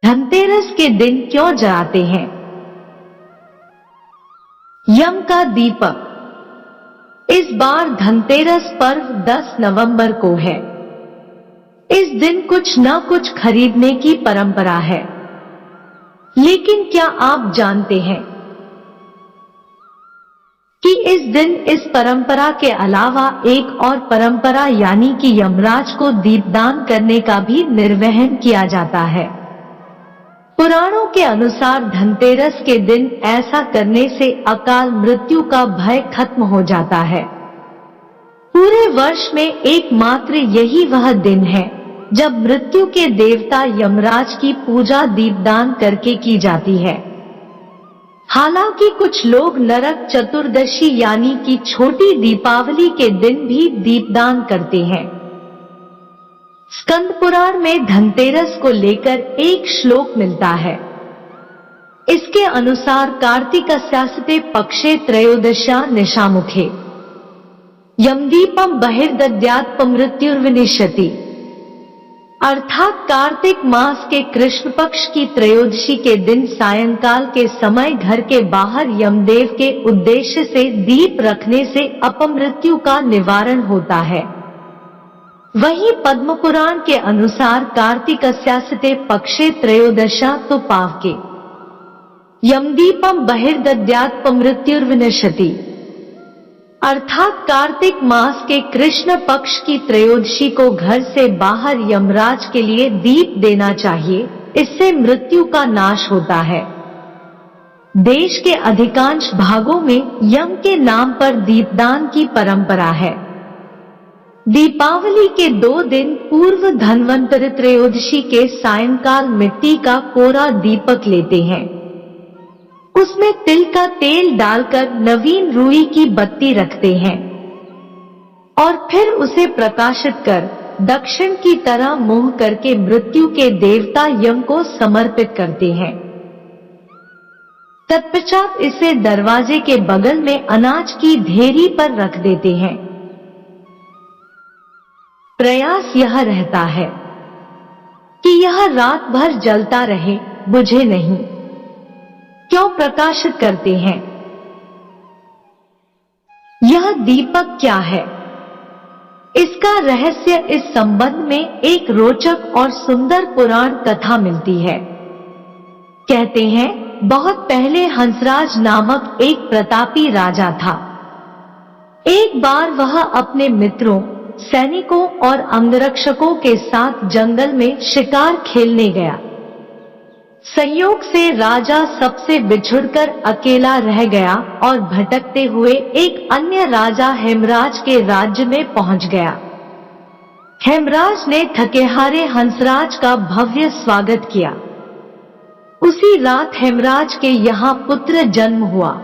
धनतेरस के दिन क्यों जलाते हैं? यम का दीपक। इस बार धनतेरस पर्व 10 नवंबर को है। इस दिन कुछ न कुछ खरीदने की परंपरा है, लेकिन क्या आप जानते हैं कि इस दिन इस परंपरा के अलावा एक और परंपरा यानी कि यमराज को दीपदान करने का भी निर्वहन किया जाता है। पुराणों के अनुसार धनतेरस के दिन ऐसा करने से अकाल मृत्यु का भय खत्म हो जाता है। पूरे वर्ष में एकमात्र यही वह दिन है जब मृत्यु के देवता यमराज की पूजा दीपदान करके की जाती है। हालांकि कुछ लोग नरक चतुर्दशी यानी कि छोटी दीपावली के दिन भी दीपदान करते हैं। स्कंद पुराण में धनतेरस को लेकर एक श्लोक मिलता है। इसके अनुसार कार्तिकस्यास्ते पक्षे त्रयोदश्या निशामुखे यमदीपम बहिर्दद्यात्मृत्युर्विनिश्यति, अर्थात कार्तिक मास के कृष्ण पक्ष की त्रयोदशी के दिन सायंकाल के समय घर के बाहर यमदेव के उद्देश्य से दीप रखने से अपमृत्यु का निवारण होता है। वहीं पद्म पुराण के अनुसार कार्तिकस्यास्ते पक्षे त्रयोदशा तो पावके यमदीपम बहिर्दद्यात्मृत्युर्विनिश्यति, अर्थात कार्तिक मास के कृष्ण पक्ष की त्रयोदशी को घर से बाहर यमराज के लिए दीप देना चाहिए, इससे मृत्यु का नाश होता है। देश के अधिकांश भागों में यम के नाम पर दीपदान की परंपरा है। दीपावली के 2 दिन पूर्व धन्वंतरि त्रयोदशी के सायंकाल मिट्टी का कोरा दीपक लेते हैं। उसमें तिल का तेल डालकर नवीन रुई की बत्ती रखते हैं और फिर उसे प्रकाशित कर दक्षिण की तरह मुंह करके मृत्यु के देवता यम को समर्पित करते हैं। तत्पश्चात इसे दरवाजे के बगल में अनाज की ढेरी पर रख देते हैं। प्रयास यह रहता है कि यह रात भर जलता रहे, बुझे नहीं। क्यों प्रकाशित करते हैं? यह दीपक क्या है? इसका रहस्य इस संबंध में एक रोचक और सुंदर पुराण कथा मिलती है। कहते हैं बहुत पहले हंसराज नामक एक प्रतापी राजा था। एक बार वह अपने मित्रों, सैनिकों और अंगरक्षकों के साथ जंगल में शिकार खेलने गया। संयोग से राजा सबसे बिछुड़कर अकेला रह गया और भटकते हुए एक अन्य राजा हेमराज के राज्य में पहुंच गया। हेमराज ने थकेहारे हंसराज का भव्य स्वागत किया। उसी रात हेमराज के यहाँ पुत्र जन्म हुआ।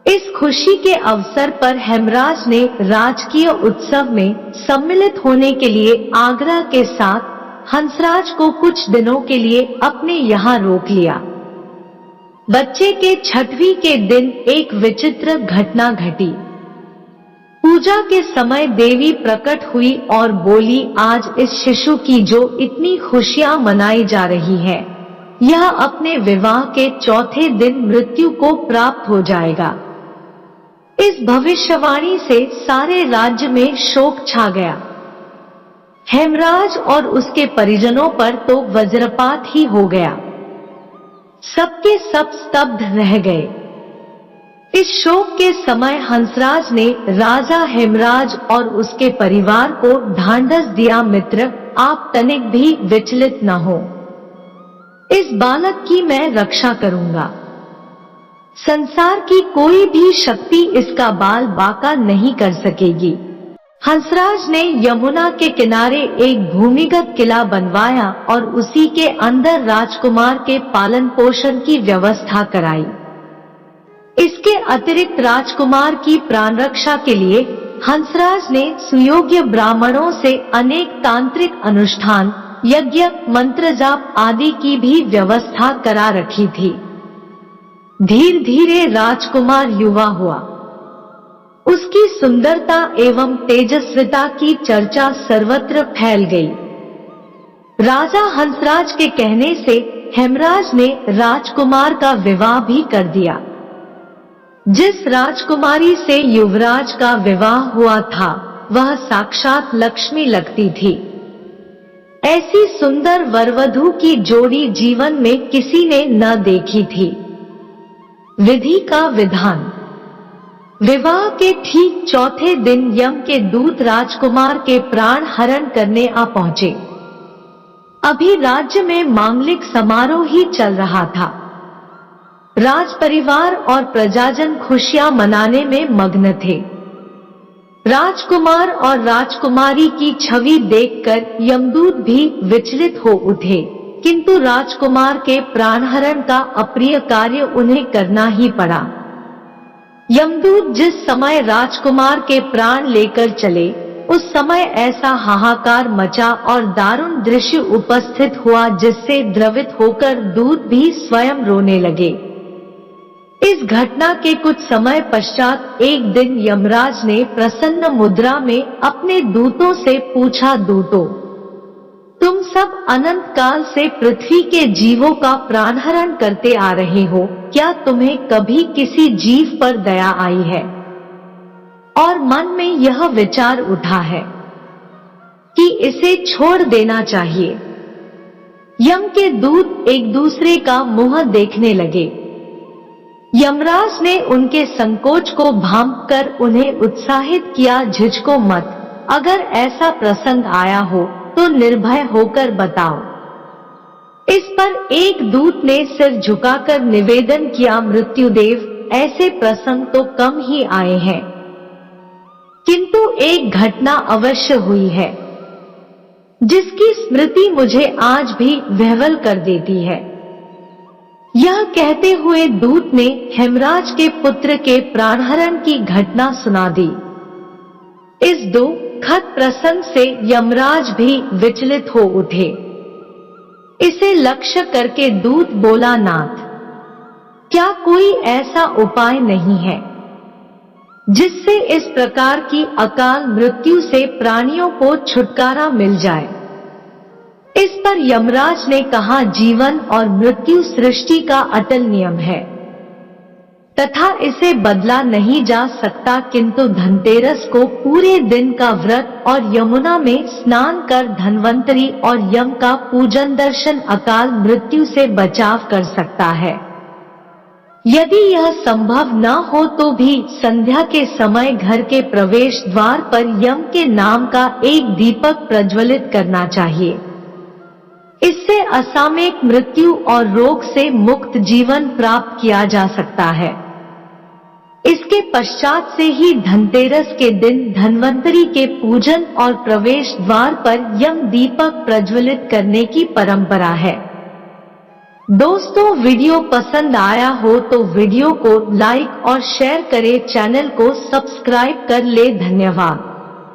इस खुशी के अवसर पर हेमराज ने राजकीय उत्सव में सम्मिलित होने के लिए आग्रह के साथ हंसराज को कुछ दिनों के लिए अपने यहाँ रोक लिया। बच्चे के छठवीं के दिन एक विचित्र घटना घटी। पूजा के समय देवी प्रकट हुई और बोली, आज इस शिशु की जो इतनी खुशियां मनाई जा रही है, यह अपने विवाह के चौथे दिन मृत्यु को प्राप्त हो जाएगा। इस भविष्यवाणी से सारे राज्य में शोक छा गया। हेमराज और उसके परिजनों पर तो वज्रपात ही हो गया। सबके सब स्तब्ध रह गए। इस शोक के समय हंसराज ने राजा हेमराज और उसके परिवार को ढांढस दिया, मित्र, आप तनिक भी विचलित न हो। इस बालक की मैं रक्षा करूंगा। संसार की कोई भी शक्ति इसका बाल बाका नहीं कर सकेगी। हंसराज ने यमुना के किनारे एक भूमिगत किला बनवाया और उसी के अंदर राजकुमार के पालन पोषण की व्यवस्था कराई। इसके अतिरिक्त राजकुमार की प्राण रक्षा के लिए हंसराज ने सुयोग्य ब्राह्मणों से अनेक तांत्रिक अनुष्ठान, यज्ञ, मंत्र जाप आदि की भी व्यवस्था करा रखी थी। धीरे धीरे राजकुमार युवा हुआ। उसकी सुंदरता एवं तेजस्विता की चर्चा सर्वत्र फैल गई। राजा हंसराज के कहने से हेमराज ने राजकुमार का विवाह भी कर दिया। जिस राजकुमारी से युवराज का विवाह हुआ था वह साक्षात लक्ष्मी लगती थी। ऐसी सुंदर वरवधू की जोड़ी जीवन में किसी ने न देखी थी। विधि का विधान। विवाह के ठीक चौथे दिन यम के दूत राजकुमार के प्राण हरण करने आ पहुंचे। अभी राज्य में मांगलिक समारोह ही चल रहा था। राज परिवार और प्रजाजन खुशियां मनाने में मग्न थे। राजकुमार और राजकुमारी की छवि देखकर यमदूत भी विचलित हो उठे, किंतु राजकुमार के प्राणहरण का अप्रिय कार्य उन्हें करना ही पड़ा। यमदूत जिस समय राजकुमार के प्राण लेकर चले, उस समय ऐसा हाहाकार मचा और दारुण दृश्य उपस्थित हुआ जिससे द्रवित होकर दूत भी स्वयं रोने लगे। इस घटना के कुछ समय पश्चात एक दिन यमराज ने प्रसन्न मुद्रा में अपने दूतों से पूछा, दूतों, तुम सब अनंत काल से पृथ्वी के जीवों का प्राणहरण करते आ रहे हो, क्या तुम्हें कभी किसी जीव पर दया आई है? और मन में यह विचार उठा है कि इसे छोड़ देना चाहिए। यम के दूत एक दूसरे का मुंह देखने लगे। यमराज ने उनके संकोच को भांपकर उन्हें उत्साहित किया, झिझको मत, अगर ऐसा प्रसंग आया हो तो निर्भय होकर बताओ। इस पर एक दूत ने सिर झुकाकर निवेदन किया, मृत्युदेव, ऐसे प्रसंग तो कम ही आए हैं, किंतु एक घटना अवश्य हुई है जिसकी स्मृति मुझे आज भी विह्वल कर देती है। यह कहते हुए दूत ने हेमराज के पुत्र के प्राणहरण की घटना सुना दी। इस दुखद प्रसंग से यमराज भी विचलित हो उठे। इसे लक्ष्य करके दूत बोला, नाथ, क्या कोई ऐसा उपाय नहीं है जिससे इस प्रकार की अकाल मृत्यु से प्राणियों को छुटकारा मिल जाए? इस पर यमराज ने कहा, जीवन और मृत्यु सृष्टि का अटल नियम है तथा इसे बदला नहीं जा सकता, किंतु धनतेरस को पूरे दिन का व्रत और यमुना में स्नान कर धन्वंतरी और यम का पूजन दर्शन अकाल मृत्यु से बचाव कर सकता है। यदि यह संभव न हो तो भी संध्या के समय घर के प्रवेश द्वार पर यम के नाम का एक दीपक प्रज्वलित करना चाहिए। इससे असामयिक मृत्यु और रोग से मुक्त जीवन प्राप्त किया जा सकता है। इसके पश्चात से ही धनतेरस के दिन धन्वंतरी के पूजन और प्रवेश द्वार पर यम दीपक प्रज्वलित करने की परंपरा है। दोस्तों, वीडियो पसंद आया हो तो वीडियो को लाइक और शेयर करें, चैनल को सब्सक्राइब कर ले। धन्यवाद।